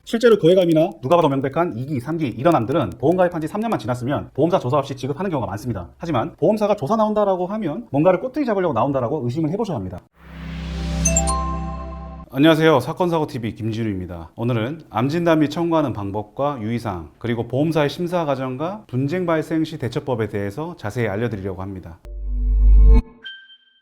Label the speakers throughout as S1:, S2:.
S1: 실제로 거래감이나 누가 봐도 명백한 2기, 3기 이런 암들은 보험 가입한 지 3년만 지났으면 보험사 조사 없이 지급하는 경우가 많습니다. 하지만 보험사가 조사 나온다라고 하면 뭔가를 꼬투리 잡으려고 나온다라고 의심을 해보셔야 합니다. 안녕하세요. 사건사고TV 김진우입니다. 오늘은 암진단 및 청구하는 방법과 유의사항, 그리고 보험사의 심사 과정과 분쟁 발생 시 대처법에 대해서 자세히 알려드리려고 합니다.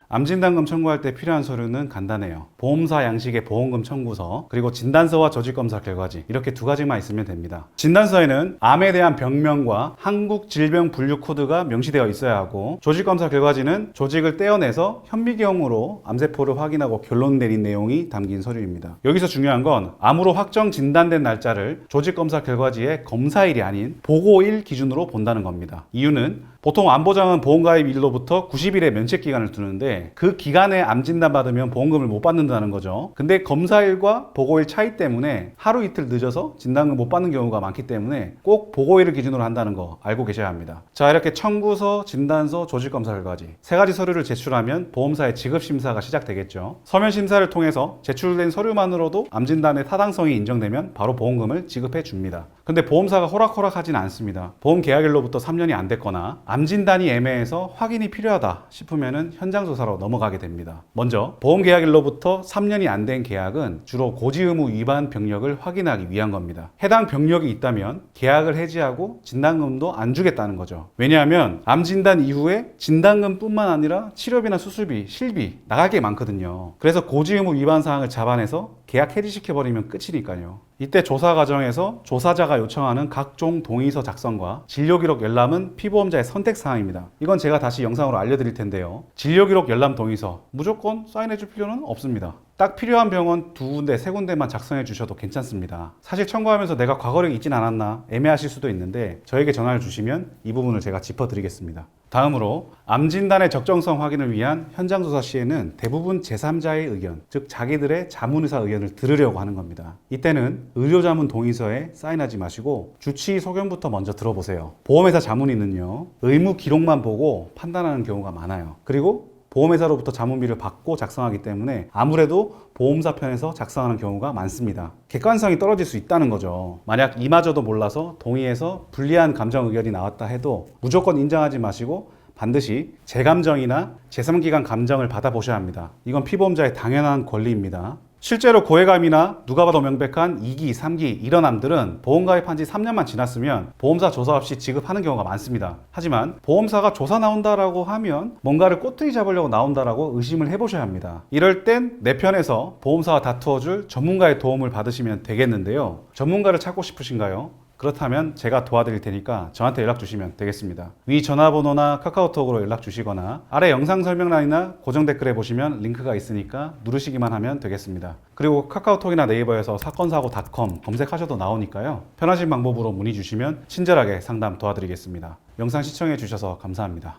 S1: 암진단금 청구할 때 필요한 서류는 간단해요. 보험사 양식의 보험금 청구서, 그리고 진단서와 조직검사 결과지, 이렇게 두 가지만 있으면 됩니다. 진단서에는 암에 대한 병명과 한국질병분류코드가 명시되어 있어야 하고, 조직검사 결과지는 조직을 떼어내서 현미경으로 암세포를 확인하고 결론 내린 내용이 담긴 서류입니다. 여기서 중요한 건 암으로 확정 진단된 날짜를 조직검사 결과지의 검사일이 아닌 보고일 기준으로 본다는 겁니다. 이유는 보통 암보장은 보험가입일로부터 90일의 면책기간을 두는데 그 기간에 암진단 받으면 보험금을 못 받는다는 거죠. 근데 검사일과 보고일 차이 때문에 하루 이틀 늦어서 진단금 못 받는 경우가 많기 때문에 꼭 보고일을 기준으로 한다는 거 알고 계셔야 합니다. 자, 이렇게 청구서, 진단서, 조직검사 결과지 세 가지 서류를 제출하면 보험사의 지급심사가 시작되겠죠. 서면심사를 통해서 제출된 서류만으로도 암진단의 타당성이 인정되면 바로 보험금을 지급해 줍니다. 근데 보험사가 호락호락하진 않습니다. 보험 계약일로부터 3년이 안 됐거나 암진단이 애매해서 확인이 필요하다 싶으면 현장 조사로 넘어가게 됩니다. 먼저 보험 계약일로부터 3년이 안 된 계약은 주로 고지 의무 위반 병력을 확인하기 위한 겁니다. 해당 병력이 있다면 계약을 해지하고 진단금도 안 주겠다는 거죠. 왜냐하면 암진단 이후에 진단금뿐만 아니라 치료비나 수술비, 실비 나갈 게 많거든요. 그래서 고지 의무 위반 사항을 잡아내서 계약 해지시켜버리면 끝이니까요. 이때 조사 과정에서 조사자가 요청하는 각종 동의서 작성과 진료기록 열람은 피보험자의 선택사항입니다. 이건 제가 다시 영상으로 알려드릴 텐데요. 진료기록 열람 동의서 무조건 사인해줄 필요는 없습니다. 딱 필요한 병원 두 군데, 세 군데만 작성해 주셔도 괜찮습니다. 사실 청구하면서 내가 과거력이 있진 않았나 애매하실 수도 있는데 저에게 전화를 주시면 이 부분을 제가 짚어드리겠습니다. 다음으로 암진단의 적정성 확인을 위한 현장조사 시에는 대부분 제3자의 의견, 즉 자기들의 자문의사 의견을 들으려고 하는 겁니다. 이때는 의료자문 동의서에 사인하지 마시고 주치의 소견부터 먼저 들어보세요. 보험회사 자문의는요, 의무 기록만 보고 판단하는 경우가 많아요. 그리고 보험회사로부터 자문비를 받고 작성하기 때문에 아무래도 보험사 편에서 작성하는 경우가 많습니다. 객관성이 떨어질 수 있다는 거죠. 만약 이마저도 몰라서 동의해서 불리한 감정 의견이 나왔다 해도 무조건 인정하지 마시고 반드시 재감정이나 제3기관 감정을 받아보셔야 합니다. 이건 피보험자의 당연한 권리입니다. 실제로 고해감이나 누가 봐도 명백한 2기, 3기 이런 암들은 보험 가입한 지 3년만 지났으면 보험사 조사 없이 지급하는 경우가 많습니다. 하지만 보험사가 조사 나온다라고 하면 뭔가를 꼬투리 잡으려고 나온다라고 의심을 해보셔야 합니다. 이럴 땐 내 편에서 보험사와 다투어줄 전문가의 도움을 받으시면 되겠는데요. 전문가를 찾고 싶으신가요? 그렇다면 제가 도와드릴 테니까 저한테 연락 주시면 되겠습니다. 위 전화번호나 카카오톡으로 연락 주시거나 아래 영상 설명란이나 고정 댓글에 보시면 링크가 있으니까 누르시기만 하면 되겠습니다. 그리고 카카오톡이나 네이버에서 사건사고.com 검색하셔도 나오니까요. 편하신 방법으로 문의 주시면 친절하게 상담 도와드리겠습니다. 영상 시청해 주셔서 감사합니다.